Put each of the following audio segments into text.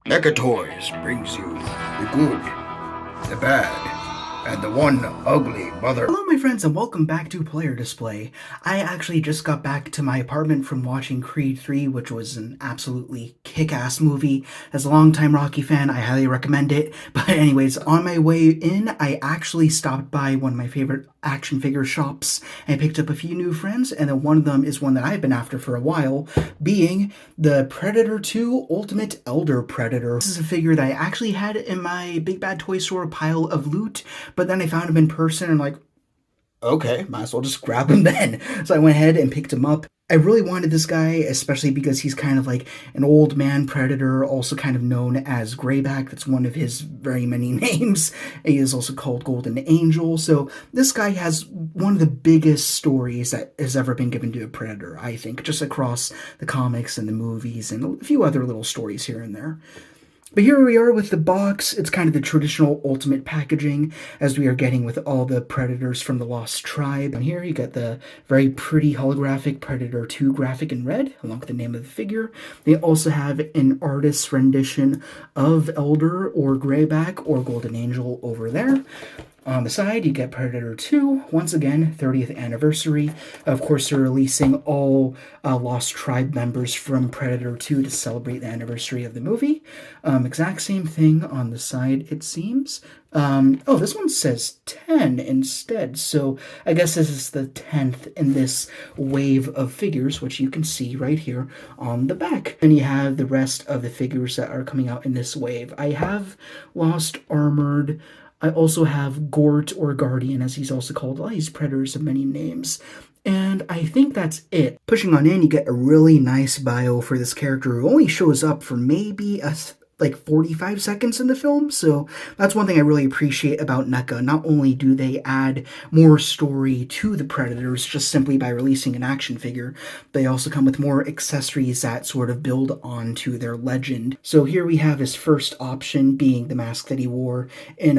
NECA Toys brings you the good, the bad, and the one ugly mother. Hello my friends and welcome back to Player Display. I actually just got back to my apartment from watching Creed 3, which was an absolutely kick-ass movie. As a longtime Rocky fan, I highly recommend it. But anyways, on my way in, I actually stopped by one of my favorite action figure shops and picked up a few new friends, and then one of them is one that I've been after for a while, being the Predator 2 Ultimate Elder Predator. This is a figure that I actually had in my Big Bad Toy Store pile of loot, but then I found him in person and like, okay, might as well just grab him then. So I went ahead and picked him up. I really wanted this guy, especially because he's kind of like an old man predator, also kind of known as GREYBACK. That's one of his very many names. He is also called Golden Angel. So this guy has one of the biggest stories that has ever been given to a predator, I think, just across the comics and the movies and a few other little stories here and there. But here we are with the box. It's kind of the traditional ultimate packaging as we are getting with all the predators from the Lost Tribe. And here you got the very pretty holographic Predator 2 graphic in red, along with the name of the figure. They also have an artist's rendition of Elder or GREYBACK or Golden Angel over there. On the side, you get Predator 2, once again, 30th anniversary. Of course, they're releasing all Lost Tribe members from Predator 2 to celebrate the anniversary of the movie. Exact same thing on the side, it seems. Oh, this one says 10 instead, so I guess this is the 10th in this wave of figures, which you can see right here on the back. And you have the rest of the figures that are coming out in this wave. I have Lost Armored. I also have Gort, or Guardian, as he's also called. All these predators have many names. And I think that's it. Pushing on in, you get a really nice bio for this character who only shows up for maybe like 45 seconds in the film, so that's one thing I really appreciate about NECA. Not only do they add more story to the Predators just simply by releasing an action figure, they also come with more accessories that sort of build onto their legend. So here we have his first option being the mask that he wore in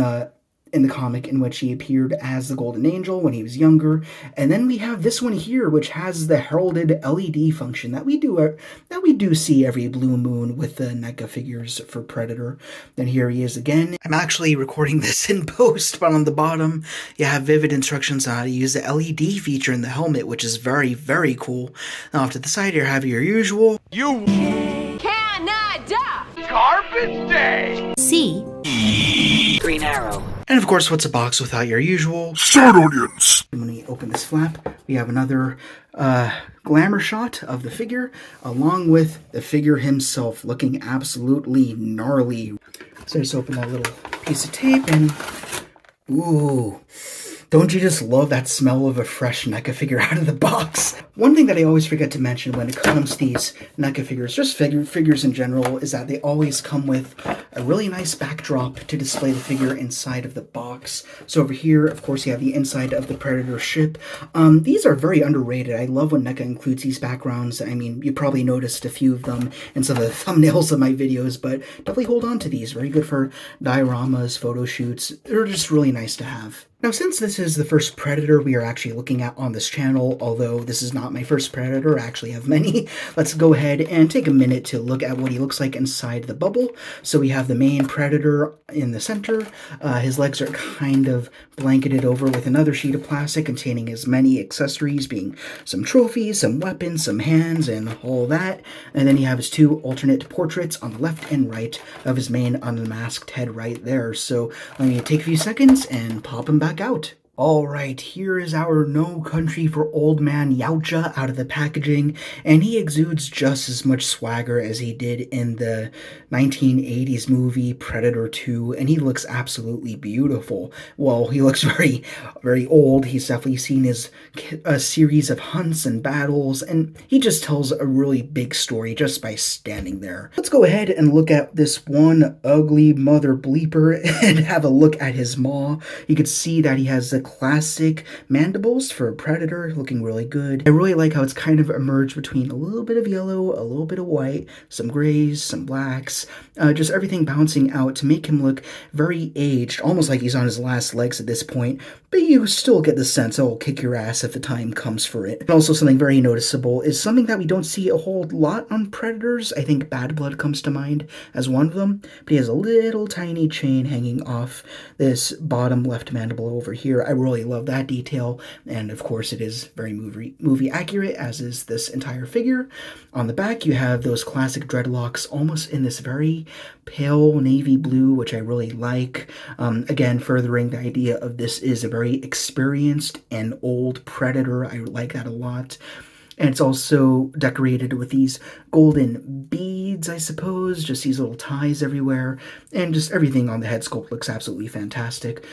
the comic in which he appeared as the Golden Angel when he was younger. And then we have this one here, which has the heralded LED function that we do see every blue moon with the NECA figures for Predator. Then here he is again. I'm actually recording this in post, but on the bottom you have vivid instructions on how to use the LED feature in the helmet, which is very, very cool. Now off to the side here, have your usual Canada Garbage Day! C Green Arrow. And of course, what's a box without your usual Sword Onions! And when we open this flap, we have another glamour shot of the figure, along with the figure himself looking absolutely gnarly. So just open that little piece of tape and ooh. Don't you just love that smell of a fresh NECA figure out of the box? One thing that I always forget to mention when it comes to these NECA figures, just figures in general, is that they always come with a really nice backdrop to display the figure inside of the box. So over here, of course, you have the inside of the Predator ship. These are very underrated. I love when NECA includes these backgrounds. I mean, you probably noticed a few of them in some of the thumbnails of my videos, but definitely hold on to these. Very good for dioramas, photo shoots. They're just really nice to have. Now, since this is the first Predator we are actually looking at on this channel, although this is not my first Predator, I actually have many, let's go ahead and take a minute to look at what he looks like inside the bubble. So we have the main Predator in the center. His legs are kind of blanketed over with another sheet of plastic containing his many accessories, being some trophies, some weapons, some hands, and all that. And then you have his two alternate portraits on the left and right of his main unmasked head right there. So let me take a few seconds and pop him back out. Alright, here is our No Country for Old Man Yautja out of the packaging, and he exudes just as much swagger as he did in the 1980s movie Predator 2, and he looks absolutely beautiful. Well, he looks very, very old. He's definitely seen a series of hunts and battles, and he just tells a really big story just by standing there. Let's go ahead and look at this one ugly mother bleeper and have a look at his maw. You can see that he has the the classic mandibles for a predator, looking really good. I really like how it's kind of emerged between a little bit of yellow, a little bit of white, some grays, some blacks, just everything bouncing out to make him look very aged, almost like he's on his last legs at this point, but you still get the sense, oh, kick your ass if the time comes for it. And also something very noticeable is something that we don't see a whole lot on predators. I think Bad Blood comes to mind as one of them, but he has a little tiny chain hanging off this bottom left mandible over here. I really love that detail, and of course it is very movie accurate, as is this entire figure. On the back you have those classic dreadlocks, almost in this very pale navy blue, which I really like. Again, furthering the idea of this is a very experienced and old predator. I like that a lot. And it's also decorated with these golden beads, I suppose, just these little ties everywhere, and just everything on the head sculpt looks absolutely fantastic.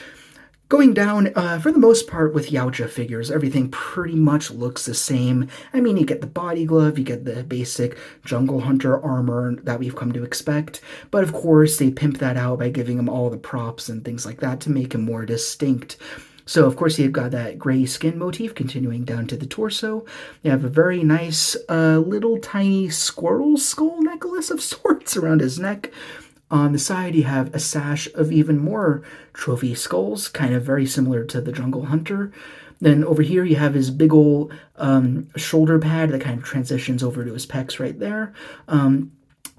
Going down, for the most part with Yautja figures, everything pretty much looks the same. I mean, you get the body glove, you get the basic jungle hunter armor that we've come to expect, but of course they pimp that out by giving him all the props and things like that to make him more distinct. So, of course, you've got that gray skin motif continuing down to the torso. You have a very nice little tiny squirrel skull necklace of sorts around his neck. On the side, you have a sash of even more trophy skulls, kind of very similar to the Jungle Hunter. Then over here, you have his big ol' shoulder pad that kind of transitions over to his pecs right there.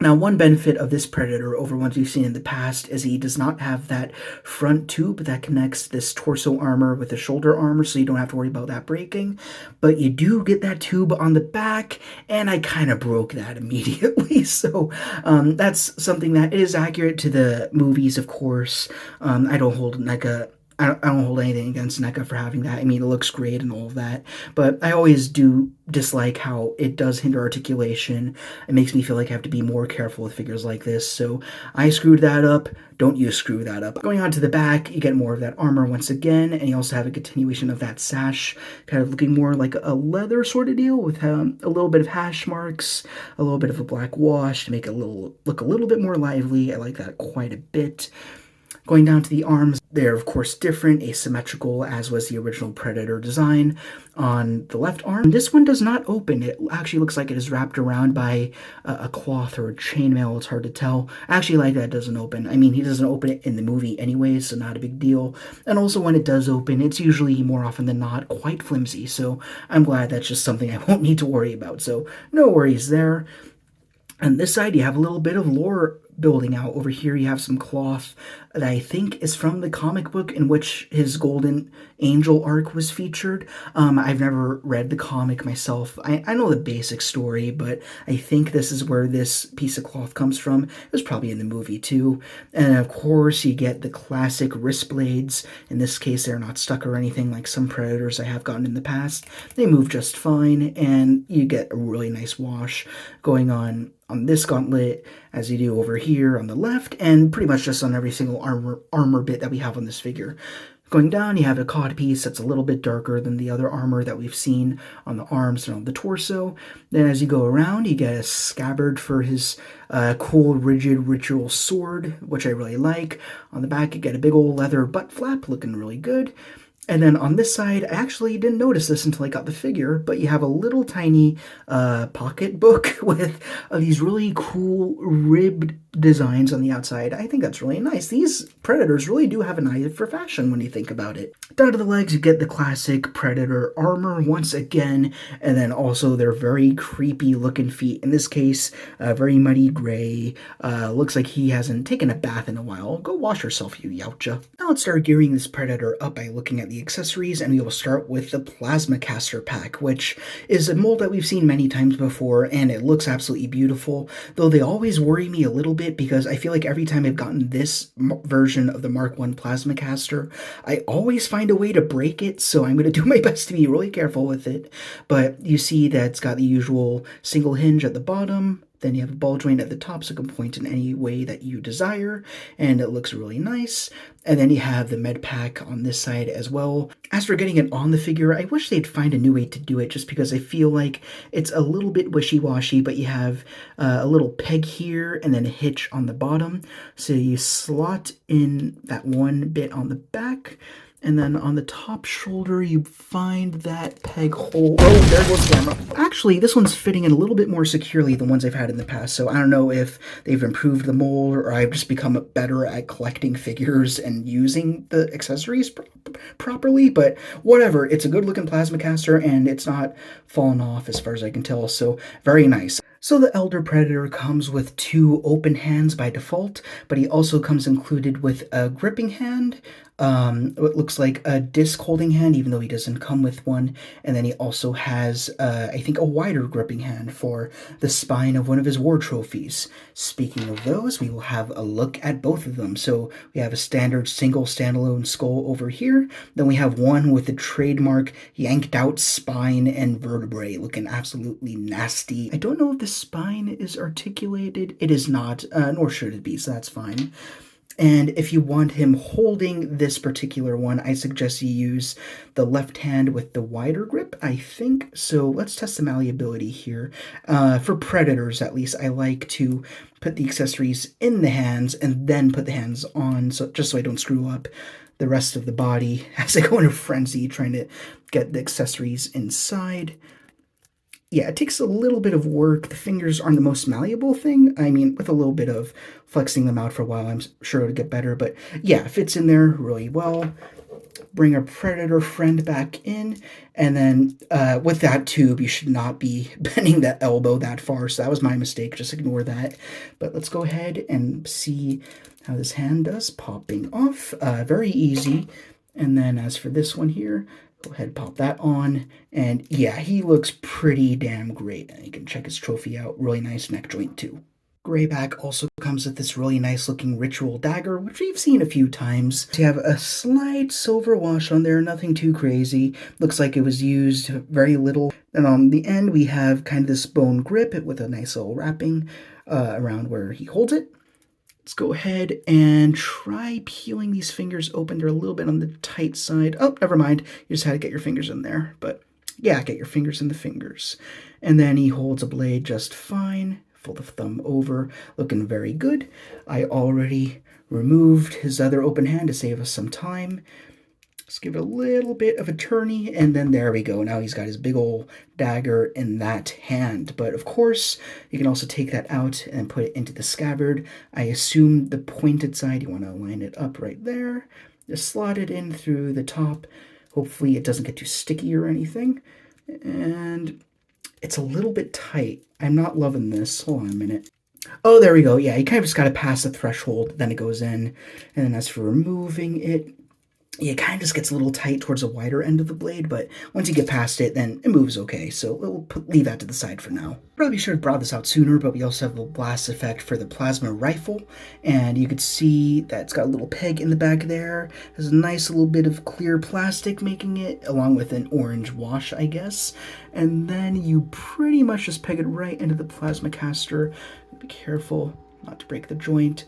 Now, one benefit of this predator over ones we've seen in the past is he does not have that front tube that connects this torso armor with the shoulder armor, so you don't have to worry about that breaking. But you do get that tube on the back, and I kind of broke that immediately. So that's something that is accurate to the movies, of course. I don't hold NECA. I don't hold anything against NECA for having that. I mean, it looks great and all of that, but I always do dislike how it does hinder articulation. It makes me feel like I have to be more careful with figures like this, so I screwed that up. Don't you screw that up. Going on to the back, you get more of that armor once again, and you also have a continuation of that sash, kind of looking more like a leather sort of deal with a little bit of hash marks, a little bit of a black wash to make it look a little bit more lively. I like that quite a bit. Going down to the arms, they're of course different, asymmetrical, as was the original Predator design. On the left arm, this one does not open. It actually looks like it is wrapped around by a cloth or a chainmail. It's hard to tell. I actually like that it doesn't open. I mean, he doesn't open it in the movie anyway, so not a big deal. And also when it does open, it's usually more often than not quite flimsy, so I'm glad that's just something I won't need to worry about. So no worries there. On this side, you have a little bit of lore building out. Over here, you have some cloth that I think is from the comic book in which his Golden Angel arc was featured. I've never read the comic myself. I know the basic story, but I think this is where this piece of cloth comes from. It was probably in the movie, too. And, of course, you get the classic wrist blades. In this case, they're not stuck or anything like some Predators I have gotten in the past. They move just fine, and you get a really nice wash going on this gauntlet as you do over here on the left, and pretty much just on every single armor bit that we have on this figure. Going down, you have a codpiece that's a little bit darker than the other armor that we've seen on the arms and on the torso. Then as you go around, you get a scabbard for his cool, rigid ritual sword, which I really like. On the back, you get a big old leather butt flap, looking really good. And then on this side, I actually didn't notice this until I got the figure, but you have a little tiny pocket book with these really cool ribbed designs on the outside. I think that's really nice. These Predators really do have an eye for fashion when you think about it. Down to the legs, you get the classic Predator armor once again, and then also their very creepy looking feet. In this case, very muddy gray. Looks like he hasn't taken a bath in a while. Go wash yourself, you Yautja. Now let's start gearing this Predator up by looking at the accessories, and we will start with the Plasma Caster pack, which is a mold that we've seen many times before, and it looks absolutely beautiful, though they always worry me a little bit because I feel like every time I've gotten this version of the Mark I Plasma Caster, I always find a way to break it, so I'm going to do my best to be really careful with it. But you see that it's got the usual single hinge at the bottom. Then you have a ball joint at the top, so it can point in any way that you desire, and it looks really nice. And then you have the med pack on this side as well. As for getting it on the figure, I wish they'd find a new way to do it, just because I feel like it's a little bit wishy-washy, but you have a little peg here and then a hitch on the bottom. So you slot in that one bit on the back, And then on the top shoulder, you find that peg hole. Oh, there goes the camera. Actually, this one's fitting in a little bit more securely than ones I've had in the past. So I don't know if they've improved the mold or I've just become better at collecting figures and using the accessories properly. But whatever, it's a good looking plasma caster and it's not fallen off as far as I can tell. So very nice. So the Elder Predator comes with 2 open hands by default, but he also comes included with a gripping hand, what looks like a disc holding hand, even though he doesn't come with one. And then he also has, I think, a wider gripping hand for the spine of one of his war trophies. Speaking of those, we will have a look at both of them. So we have a standard single standalone skull over here. Then we have one with the trademark yanked out spine and vertebrae, looking absolutely nasty. I don't know if the spine is articulated. It is not, nor should it be, so that's fine. And if you want him holding this particular one, I suggest you use the left hand with the wider grip, I think. So let's test the malleability here. For Predators, at least, I like to put the accessories in the hands and then put the hands on, so just so I don't screw up the rest of the body as I go into frenzy trying to get the accessories inside. Yeah, it takes a little bit of work. The fingers aren't the most malleable thing. I mean, with a little bit of flexing them out for a while, I'm sure it'll get better. But yeah, it fits in there really well. Bring our Predator friend back in. And then with that tube, you should not be bending that elbow that far. So that was my mistake. Just ignore that. But let's go ahead and see how this hand does. Popping off. Very easy. And then as for this one here, go ahead, pop that on, and yeah, he looks pretty damn great. And you can check his trophy out. Really nice neck joint too. GREYBACK also comes with this really nice looking ritual dagger, which we've seen a few times. You have a slight silver wash on there, nothing too crazy. Looks like it was used very little. And on the end, we have kind of this bone grip with a nice little wrapping around where he holds it. Let's go ahead and try peeling these fingers open. They're a little bit on the tight side. Oh, never mind. You just had to get your fingers in there. But yeah, get your fingers in the fingers. And then he holds a blade just fine. Fold the thumb over. Looking very good. I already removed his other open hand to save us some time. Let's give it a little bit of a tourney, and then there we go. Now he's got his big old dagger in that hand. But of course, you can also take that out and put it into the scabbard. I assume the pointed side, you want to line it up right there. Just slot it in through the top. Hopefully it doesn't get too sticky or anything. And it's a little bit tight. I'm not loving this. Hold on a minute. Oh, there we go. Yeah, you kind of just got to pass the threshold, then it goes in. And then as for removing it, yeah, it kind of just gets a little tight towards the wider end of the blade, but once you get past it, then it moves okay. So we'll leave that to the side for now. Probably should have brought this out sooner, but we also have the blast effect for the plasma rifle, and you could see that it's got a little peg in the back there. There's a nice little bit of clear plastic making it, along with an orange wash, I guess. And then you pretty much just peg it right into the plasma caster. Be careful not to break the joint.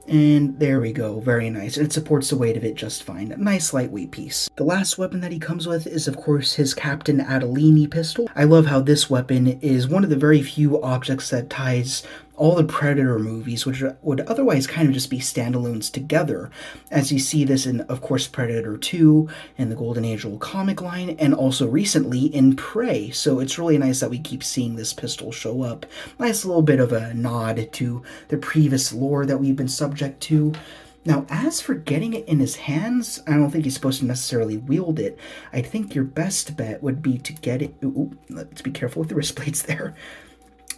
And there we go, very nice. It supports the weight of it just fine. A nice lightweight piece. The last weapon that he comes with is, of course, his Captain Adelini pistol. I love how this weapon is one of the very few objects that ties all the Predator movies, which would otherwise kind of just be standalones together, as you see this in, of course, Predator 2, and the Golden Age comic line, and also recently in Prey. So it's really nice that we keep seeing this pistol show up. Nice little bit of a nod to the previous lore that we've been subject to. Now, as for getting it in his hands, I don't think he's supposed to necessarily wield it. I think your best bet would be to get it... Ooh, let's be careful with the wrist blades there.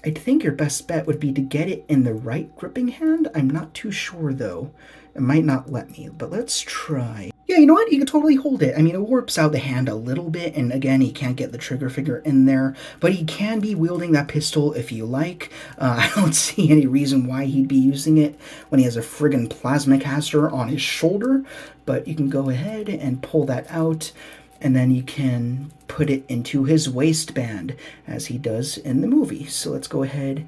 I think your best bet would be to get it in the right gripping hand. I'm not too sure, though. It might not let me, but let's try. Yeah, you know what? You can totally hold it. I mean, it warps out the hand a little bit, and again, he can't get the trigger finger in there, but he can be wielding that pistol if you like. I don't see any reason why he'd be using it when he has a friggin' plasma caster on his shoulder, but you can go ahead and pull that out, and then you can put it into his waistband, as he does in the movie. So let's go ahead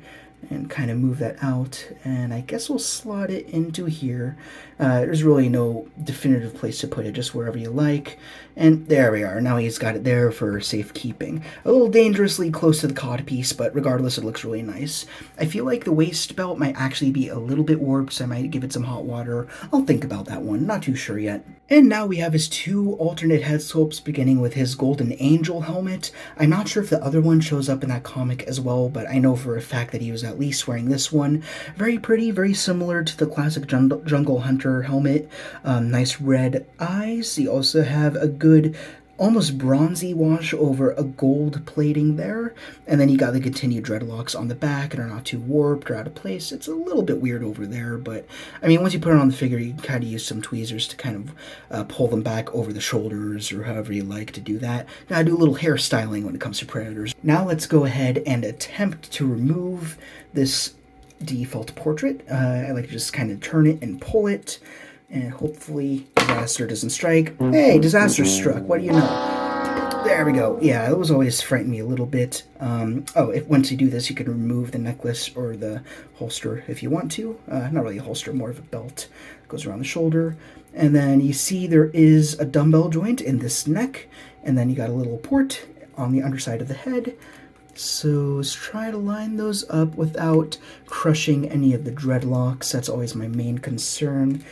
and kind of move that out, and I guess we'll slot it into here. There's really no definitive place to put it, just wherever you like. And there we are. Now he's got it there for safekeeping. A little dangerously close to the codpiece, but regardless, it looks really nice. I feel like the waist belt might actually be a little bit warped, so I might give it some hot water. I'll think about that one. Not too sure yet. And now we have his two alternate head sculpts, beginning with his Golden Angel helmet. I'm not sure if the other one shows up in that comic as well, but I know for a fact that he was at least wearing this one. Very pretty, very similar to the classic Jungle Hunter helmet. Nice red eyes. You also have a good almost bronzy wash over a gold plating there, and then you got the continued dreadlocks on the back and are not too warped or out of place. It's a little bit weird over there, but I mean, once you put it on the figure, you kind of use some tweezers to kind of pull them back over the shoulders or however you like to do that. Gotta do a little hairstyling when it comes to Predators. Now let's go ahead and attempt to remove this default portrait. I like to just kind of turn it and pull it, and hopefully disaster doesn't strike. Hey, disaster struck. What do you know? There we go. Yeah, it was always frightened me a little bit. Once you do this, you can remove the necklace or the holster if you want to. Not really a holster, more of a belt. It goes around the shoulder. And then you see there is a dumbbell joint in this neck. And then you got a little port on the underside of the head. So let's try to line those up without crushing any of the dreadlocks. That's always my main concern.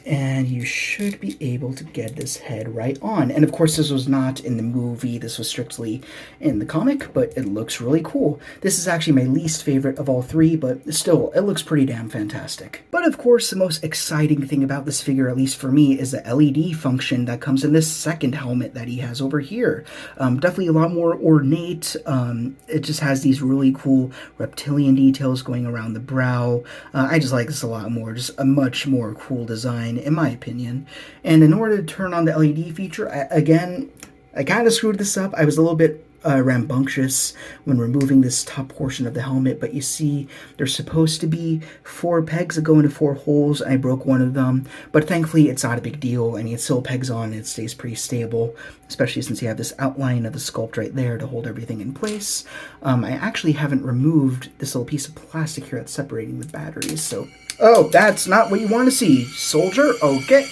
And you should be able to get this head right on. And of course, this was not in the movie. This was strictly in the comic, but it looks really cool. This is actually my least favorite of all three, but still, it looks pretty damn fantastic. But of course, the most exciting thing about this figure, at least for me, is the LED function that comes in this second helmet that he has over here. Definitely a lot more ornate. It just has these really cool reptilian details going around the brow. I just like this a lot more. Just a much more cool design, in my opinion. And in order to turn on the LED feature, I kind of screwed this up. I was a little bit rambunctious when removing this top portion of the helmet, but you see there's supposed to be 4 pegs that go into 4 holes. I broke one of them, but thankfully it's not a big deal. I mean, it still pegs on, it stays pretty stable, especially since you have this outline of the sculpt right there to hold everything in place. I actually haven't removed this little piece of plastic here that's separating the batteries, so... Oh, that's not what you want to see, soldier. Okay.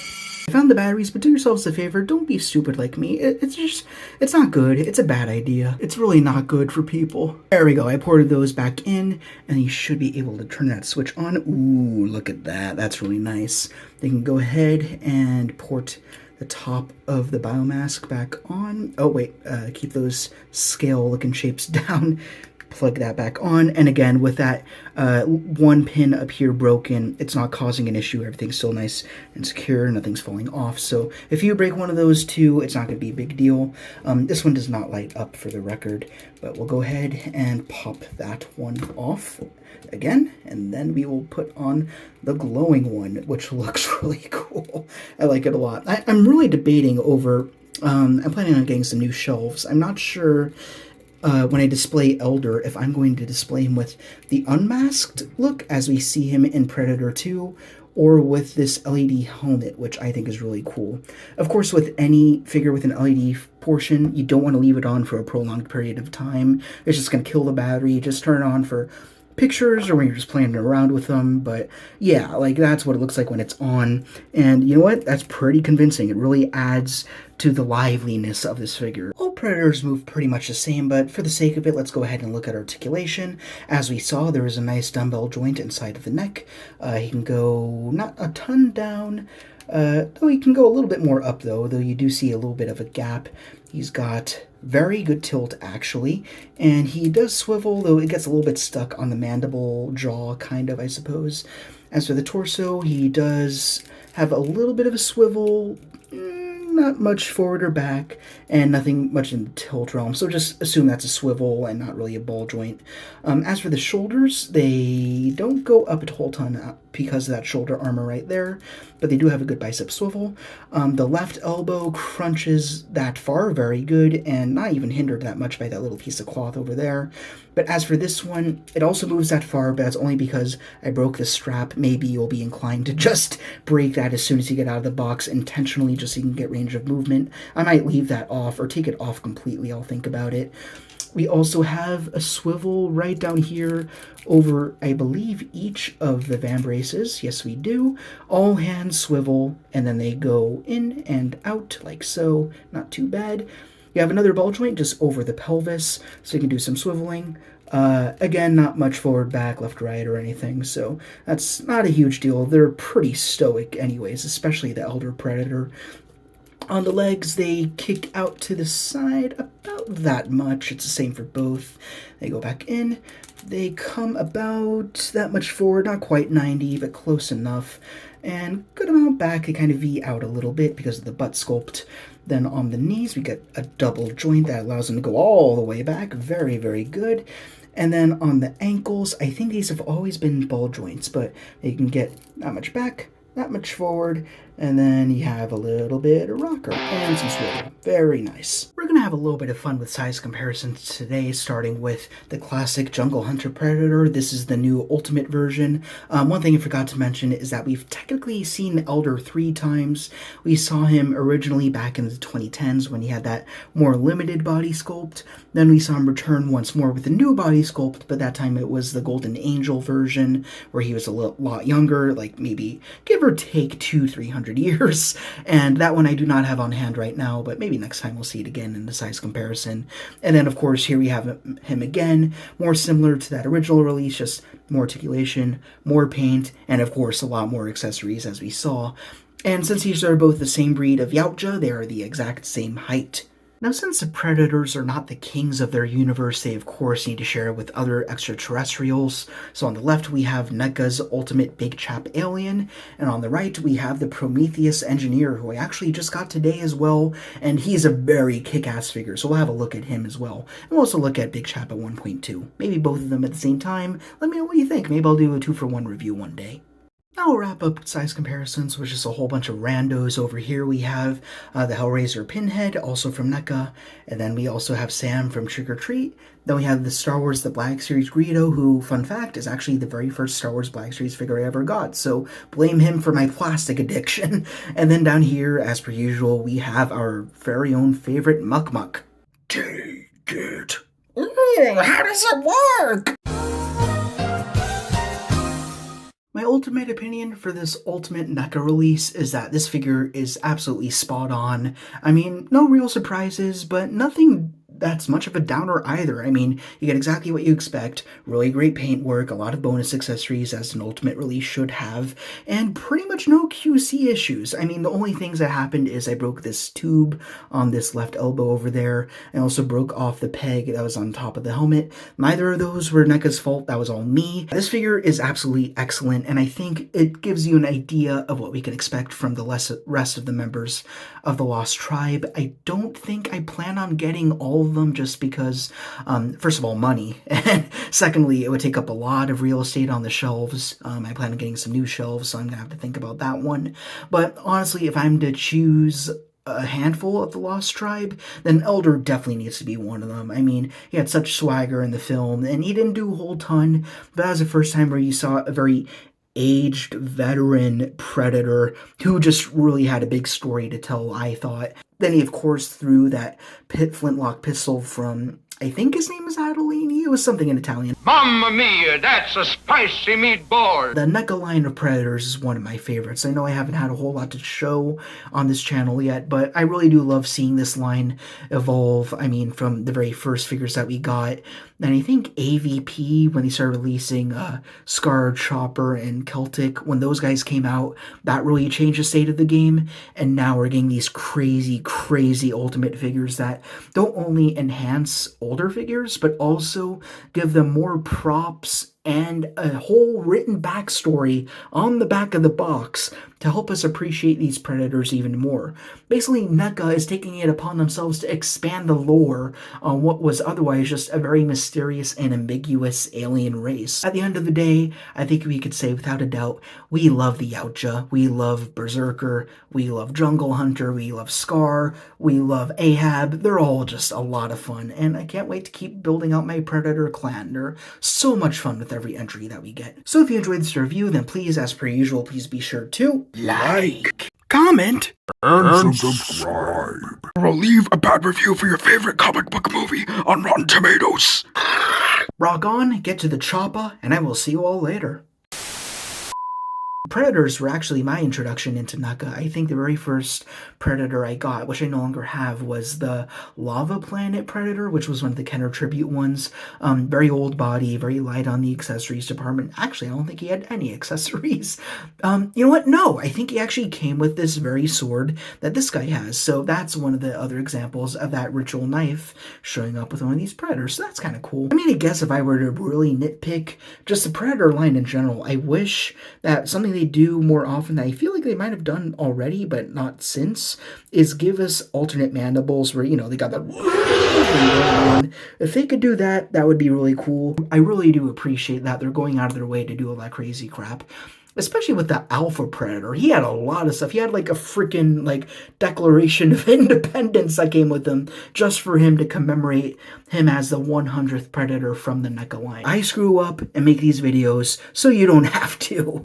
I found the batteries, but do yourselves a favor, don't be stupid like me. It's not good. It's a bad idea. It's really not good for people. There we go. I ported those back in, and you should be able to turn that switch on. Ooh, look at that. That's really nice. They can go ahead and port the top of the biomask back on. Oh, wait. Keep those scale-looking shapes down. Plug that back on, and again, with that one pin up here broken, it's not causing an issue. Everything's still nice and secure, nothing's falling off. So if you break one of those two, it's not going to be a big deal. This one does not light up, for the record, but we'll go ahead and pop that one off again, and then we will put on the glowing one, which looks really cool. I like it a lot. I'm really debating over, I'm planning on getting some new shelves. I'm not sure when I display Elder, if I'm going to display him with the unmasked look as we see him in Predator 2, or with this LED helmet, which I think is really cool. Of course, with any figure with an LED portion, you don't want to leave it on for a prolonged period of time. It's just going to kill the battery. Just turn it on for pictures or when you're just playing around with them. But yeah, like that's what it looks like when it's on. And you know what? That's pretty convincing. It really adds to the liveliness of this figure. All Predators move pretty much the same, but for the sake of it, let's go ahead and look at articulation. As we saw, there is a nice dumbbell joint inside of the neck. He can go not a ton down, though he can go a little bit more up though you do see a little bit of a gap. He's got very good tilt, actually, and he does swivel, though it gets a little bit stuck on the mandible jaw, kind of, I suppose. As for the torso, he does have a little bit of a swivel, not much forward or back, and nothing much in the tilt realm, so just assume that's a swivel and not really a ball joint. As for the shoulders, they don't go up a whole ton because of that shoulder armor right there, but they do have a good bicep swivel. The left elbow crunches that far very good, and not even hindered that much by that little piece of cloth over there. But as for this one, it also moves that far, but that's only because I broke the strap. Maybe you'll be inclined to just break that as soon as you get out of the box intentionally, just so you can get range of movement. I might leave that off or take it off completely. I'll think about it. We also have a swivel right down here over, I believe, each of the vambraces. Yes, we do. All hands swivel, and then they go in and out like so. Not too bad. You have another ball joint just over the pelvis, so you can do some swiveling. Again, not much forward, back, left, right, or anything, so that's not a huge deal. They're pretty stoic anyways, especially the Elder Predator. On the legs, they kick out to the side about that much. It's the same for both. They go back in. They come about that much forward, not quite 90, but close enough. And good amount back, they kind of V out a little bit because of the butt sculpt. Then on the knees, we get a double joint that allows them to go all the way back. Very, very good. And then on the ankles, I think these have always been ball joints, but you can get that much back, that much forward, and then you have a little bit of rocker and some swivel. Very nice. We're going to have a little bit of fun with size comparisons today, starting with the classic Jungle Hunter Predator. This is the new Ultimate version. One thing I forgot to mention is that we've technically seen Elder 3 times. We saw him originally back in the 2010s when he had that more limited body sculpt. Then we saw him return once more with a new body sculpt, but that time it was the Golden Angel version where he was a lot younger, like maybe give or take 200-300 years, and that one I do not have on hand right now, but maybe next time we'll see it again in the size comparison. And then of course here we have him again, more similar to that original release, just more articulation, more paint, and of course a lot more accessories as we saw. And since these are both the same breed of Yautja, they are the exact same height. Now, since the Predators are not the kings of their universe, they of course need to share it with other extraterrestrials. So on the left we have NECA's ultimate big chap alien, and on the right we have the Prometheus engineer, who I actually just got today as well, and he's a very kick-ass figure, so we'll have a look at him as well. And we'll also look at Big Chap at 1.2. Maybe both of them at the same time. Let me know what you think. Maybe I'll do a 2-for-1 review one day. Now we'll wrap up size comparisons with just a whole bunch of randos. Over here we have the Hellraiser Pinhead, also from NECA, and then we also have Sam from Trick or Treat. Then we have the Star Wars The Black Series Greedo, who, fun fact, is actually the very first Star Wars Black Series figure I ever got, so blame him for my plastic addiction. And then down here, as per usual, we have our very own favorite Muck Muck. Take it. Ooh, how does it work? My ultimate opinion for this Ultimate NECA release is that this figure is absolutely spot on. I mean, no real surprises, but nothing that's much of a downer either. I mean, you get exactly what you expect, really great paintwork, a lot of bonus accessories as an Ultimate release should have, and pretty much no QC issues. I mean, the only things that happened is I broke this tube on this left elbow over there. I also broke off the peg that was on top of the helmet. Neither of those were NECA's fault, that was all me. This figure is absolutely excellent, and I think it gives you an idea of what we can expect from the rest of the members of the Lost Tribe. I don't think I plan on getting all of them just because, first of all, money, and secondly, it would take up a lot of real estate on the shelves. I plan on getting some new shelves, so I'm gonna have to think about that one. But honestly, if I'm to choose a handful of the Lost Tribe, then Elder definitely needs to be one of them. I mean, he had such swagger in the film, and he didn't do a whole ton, but that was the first time where you saw a very aged veteran Predator who just really had a big story to tell, I thought. Then he, of course, threw that flintlock pistol from, I think his name is Adolini. It was something in Italian. Mamma mia, that's a spicy meatball. The NECA line of Predators is one of my favorites. I know I haven't had a whole lot to show on this channel yet, but I really do love seeing this line evolve. I mean, from the very first figures that we got. And I think AVP, when they started releasing Scar, Chopper, and Celtic, when those guys came out, that really changed the state of the game. And now we're getting these crazy, crazy Ultimate figures that don't only enhance older figures, but also give them more props and a whole written backstory on the back of the box to help us appreciate these Predators even more. Basically, NECA is taking it upon themselves to expand the lore on what was otherwise just a very mysterious and ambiguous alien race. At the end of the day, I think we could say without a doubt, we love the Yautja, we love Berserker, we love Jungle Hunter, we love Scar, we love Ahab. They're all just a lot of fun, and I can't wait to keep building out my Predator clan. They're so much fun with every entry that we get. So if you enjoyed this review, then please, as per usual, please be sure to like, comment, and subscribe. Or leave a bad review for your favorite comic book movie on Rotten Tomatoes. Rock on, get to the chopper, and I will see you all later. Predators were actually my introduction into NECA. I think the very first Predator I got, which I no longer have, was the Lava Planet Predator, which was one of the Kenner Tribute ones. Very old body, very light on the accessories department. Actually, I don't think he had any accessories. You know what? No, I think he actually came with this very sword that this guy has. So that's one of the other examples of that ritual knife showing up with one of these Predators. So that's kind of cool. I mean, I guess if I were to really nitpick just the Predator line in general, I wish that something they do more often that I feel like they might have done already, but not since, is give us alternate mandibles where, you know, they got that. If they could do that, that would be really cool. I really do appreciate that they're going out of their way to do all that crazy crap. Especially with the Alpha Predator. He had a lot of stuff. He had like a freaking like Declaration of Independence that came with him just for him to commemorate him as the 100th Predator from the NECA line. I screw up and make these videos so you don't have to.